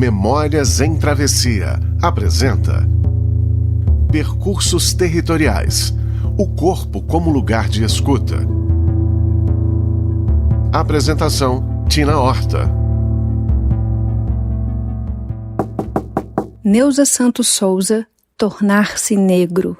Memórias em Travessia apresenta Percursos Territoriais. O corpo como lugar de escuta. Apresentação: Tina Horta. Neuza Santos Souza, Tornar-se Negro.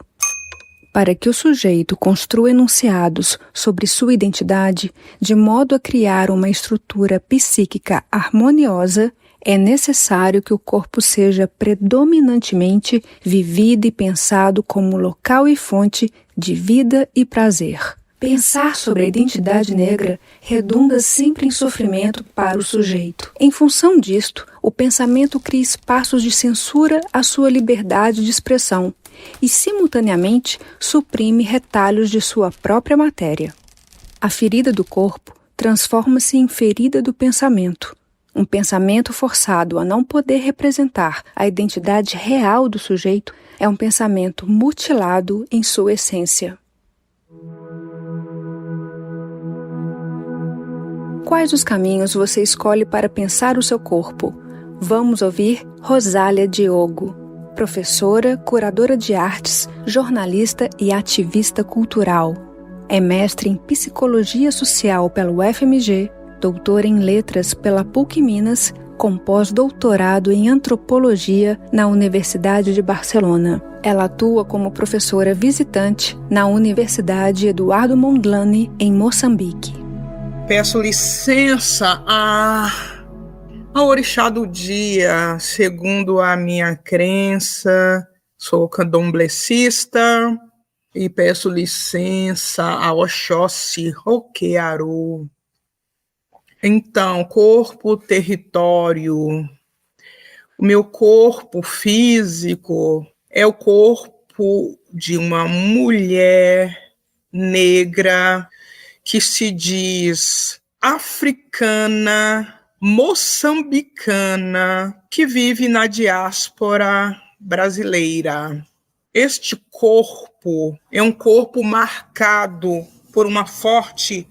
Para que o sujeito construa enunciados sobre sua identidade, de modo a criar uma estrutura psíquica harmoniosa, é necessário que o corpo seja predominantemente vivido e pensado como local e fonte de vida e prazer. Pensar sobre a identidade negra redunda sempre em sofrimento para o sujeito. Em função disto, o pensamento cria espaços de censura à sua liberdade de expressão e, simultaneamente, suprime retalhos de sua própria matéria. A ferida do corpo transforma-se em ferida do pensamento. Um pensamento forçado a não poder representar a identidade real do sujeito é um pensamento mutilado em sua essência. Quais os caminhos você escolhe para pensar o seu corpo? Vamos ouvir Rosália Diogo, professora, curadora de artes, jornalista e ativista cultural. É mestre em Psicologia Social pelo UFMG, doutora em Letras pela PUC Minas, com pós-doutorado em Antropologia na Universidade de Barcelona. Ela atua como professora visitante na Universidade Eduardo Mondlane, em Moçambique. Peço licença ao orixá do dia, segundo a minha crença, sou candomblecista, e peço licença a Oxóssi Roquearu. Então, corpo, território. O meu corpo físico é o corpo de uma mulher negra que se diz africana, moçambicana, que vive na diáspora brasileira. Este corpo é um corpo marcado por uma forte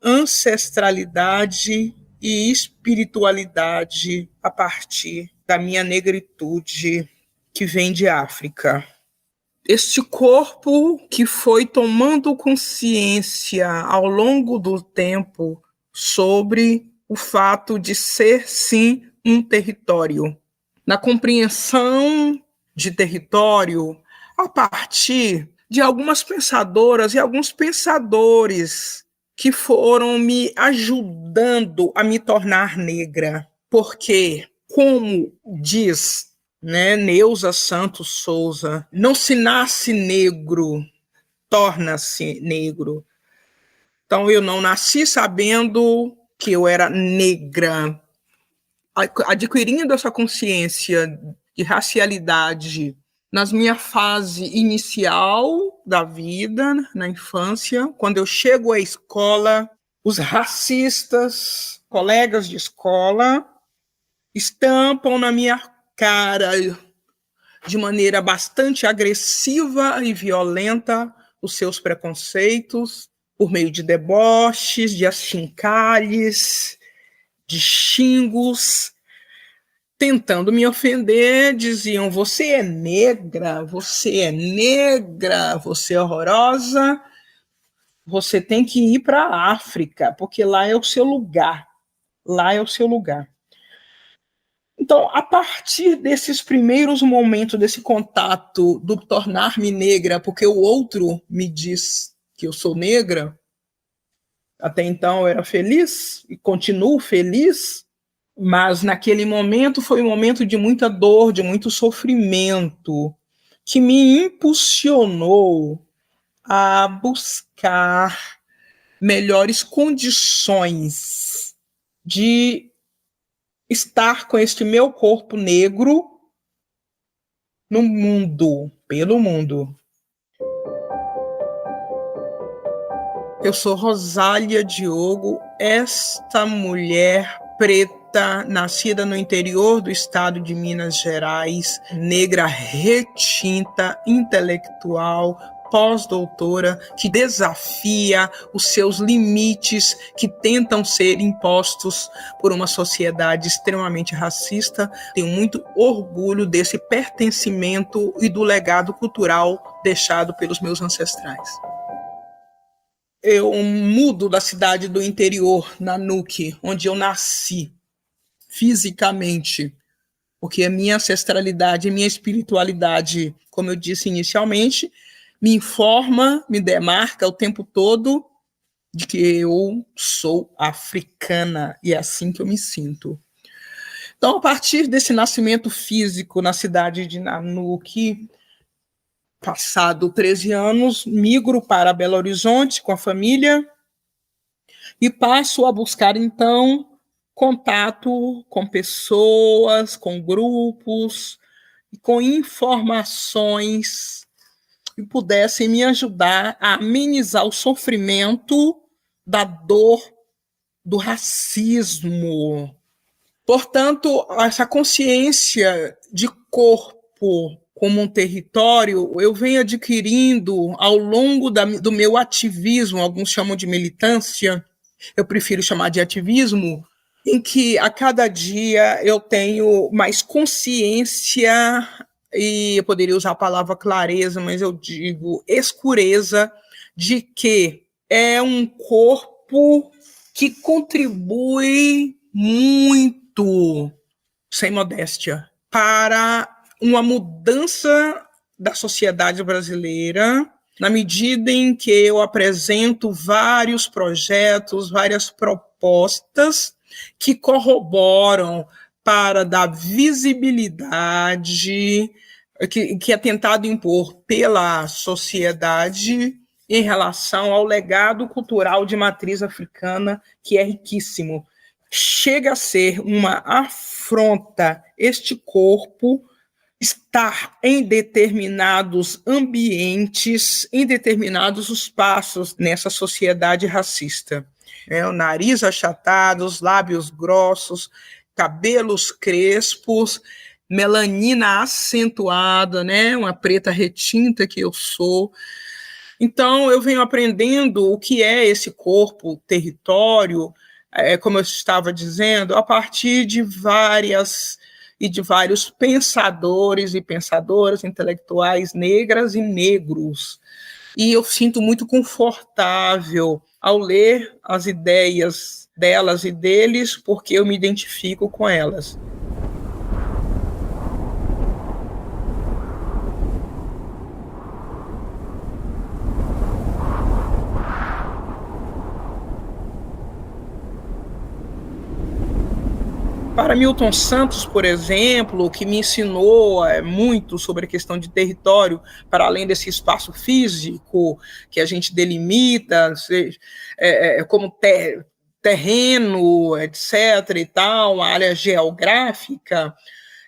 ancestralidade e espiritualidade a partir da minha negritude que vem de África. Este corpo que foi tomando consciência ao longo do tempo sobre o fato de ser, sim, um território. Na compreensão de território, a partir de algumas pensadoras e alguns pensadores que foram me ajudando a me tornar negra. Porque, como diz Neuza Santos Souza, não se nasce negro, torna-se negro. Então, eu não nasci sabendo que eu era negra. Adquirindo essa consciência de racialidade na minha fase inicial da vida, na infância, quando eu chego à escola, os racistas, colegas de escola, estampam na minha cara, de maneira bastante agressiva e violenta, os seus preconceitos, por meio de deboches, de achincalhes, de xingos, tentando me ofender, diziam: você é negra, você é negra, você é horrorosa, você tem que ir para a África, porque lá é o seu lugar, lá é o seu lugar. Então, a partir desses primeiros momentos, desse contato do tornar-me negra, porque o outro me diz que eu sou negra, até então eu era feliz e continuo feliz, mas naquele momento foi um momento de muita dor, de muito sofrimento, que me impulsionou a buscar melhores condições de estar com este meu corpo negro no mundo, pelo mundo. Eu sou Rosália Diogo, esta mulher preta, nascida no interior do estado de Minas Gerais, negra retinta, intelectual, pós-doutora que desafia os seus limites que tentam ser impostos por uma sociedade extremamente racista. Tenho muito orgulho desse pertencimento e do legado cultural deixado pelos meus ancestrais. Eu mudo da cidade do interior, Nanuque, onde eu nasci, fisicamente, porque a minha ancestralidade, a minha espiritualidade, como eu disse inicialmente, me informa, me demarca o tempo todo de que eu sou africana, e é assim que eu me sinto. Então, a partir desse nascimento físico na cidade de Nanuque, passado 13 anos, migro para Belo Horizonte com a família e passo a buscar, então, contato com pessoas, com grupos, com informações que pudessem me ajudar a amenizar o sofrimento da dor do racismo. Portanto, essa consciência de corpo como um território, eu venho adquirindo ao longo do meu ativismo, alguns chamam de militância, eu prefiro chamar de ativismo, em que a cada dia eu tenho mais consciência, e eu poderia usar a palavra clareza, mas eu digo escureza, de que é um corpo que contribui muito, sem modéstia, para uma mudança da sociedade brasileira, na medida em que eu apresento vários projetos, várias propostas que corroboram para dar visibilidade que é tentado impor pela sociedade em relação ao legado cultural de matriz africana, que é riquíssimo. Chega a ser uma afronta este corpo estar em determinados ambientes, em determinados espaços nessa sociedade racista. O nariz achatado, os lábios grossos, cabelos crespos, melanina acentuada, uma preta retinta que eu sou. Então, eu venho aprendendo o que é esse corpo, território, como eu estava dizendo, a partir de vários pensadores e pensadoras intelectuais negras e negros. E eu sinto muito confortável ao ler as ideias delas e deles, porque eu me identifico com elas. Para Milton Santos, por exemplo, que me ensinou muito sobre a questão de território, para além desse espaço físico que a gente delimita, como terreno, etc. e tal, uma área geográfica,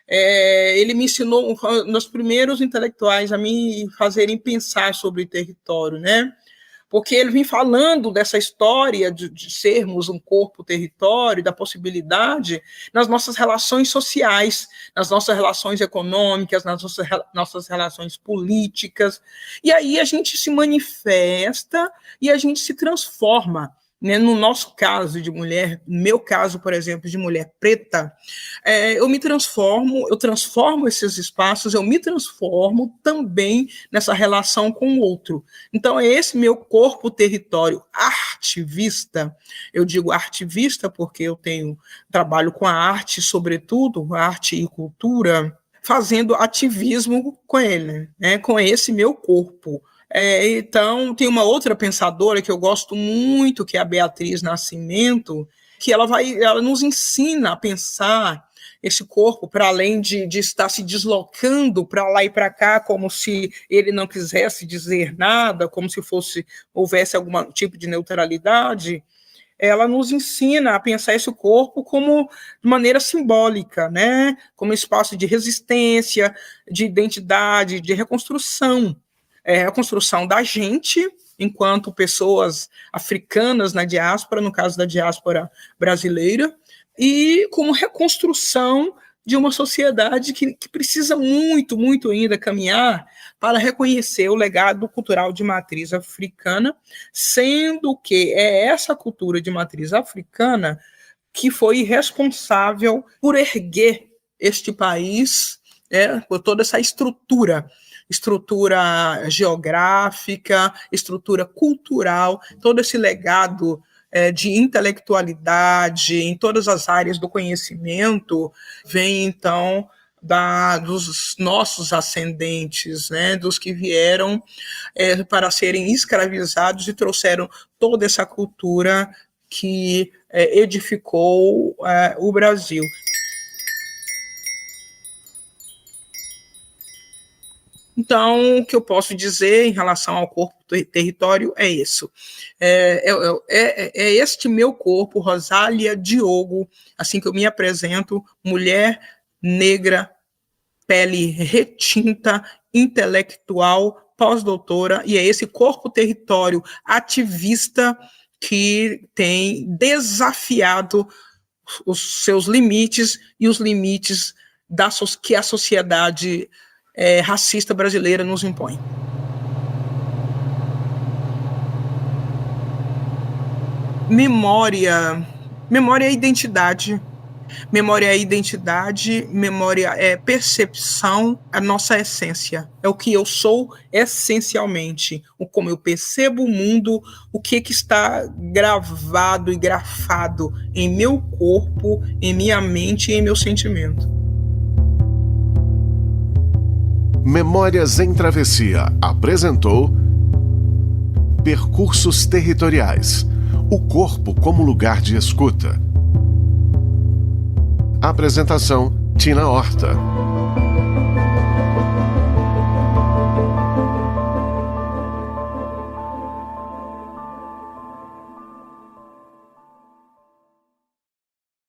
ele me ensinou, um dos primeiros intelectuais a me fazerem pensar sobre território, porque ele vem falando dessa história de sermos um corpo-território, da possibilidade nas nossas relações sociais, nas nossas relações econômicas, nas nossas relações políticas. E aí a gente se manifesta e a gente se transforma. No nosso caso de mulher, no meu caso, por exemplo, de mulher preta, eu transformo esses espaços, eu me transformo também nessa relação com o outro. Então, é esse meu corpo-território artivista. Eu digo artivista porque eu trabalho com a arte, sobretudo, arte e cultura, fazendo ativismo com ele, com esse meu corpo. Então, tem uma outra pensadora que eu gosto muito, que é a Beatriz Nascimento, que ela nos ensina a pensar esse corpo para além de estar se deslocando para lá e para cá, como se ele não quisesse dizer nada, como se houvesse algum tipo de neutralidade. Ela nos ensina a pensar esse corpo como de maneira simbólica, como espaço de resistência, de identidade, de reconstrução. A construção da gente, enquanto pessoas africanas na diáspora, no caso da diáspora brasileira, e como reconstrução de uma sociedade que precisa muito, muito ainda caminhar para reconhecer o legado cultural de matriz africana, sendo que é essa cultura de matriz africana que foi responsável por erguer este país, por toda essa estrutura geográfica, estrutura cultural, todo esse legado de intelectualidade em todas as áreas do conhecimento, vem então dos nossos ascendentes, né, dos que vieram para serem escravizados e trouxeram toda essa cultura que edificou o Brasil. Então, o que eu posso dizer em relação ao corpo território é isso. É este meu corpo, Rosália Diogo, assim que eu me apresento, mulher negra, pele retinta, intelectual, pós-doutora, e é esse corpo território ativista que tem desafiado os seus limites e os limites que a sociedade racista brasileira nos impõe. Memória é identidade. Memória é identidade, memória é percepção, a nossa essência. É o que eu sou essencialmente, como eu percebo o mundo, o que está gravado e grafado em meu corpo, em minha mente e em meu sentimento. Memórias em Travessia apresentou Percursos Territoriais. O corpo como lugar de escuta. Apresentação: Tina Horta.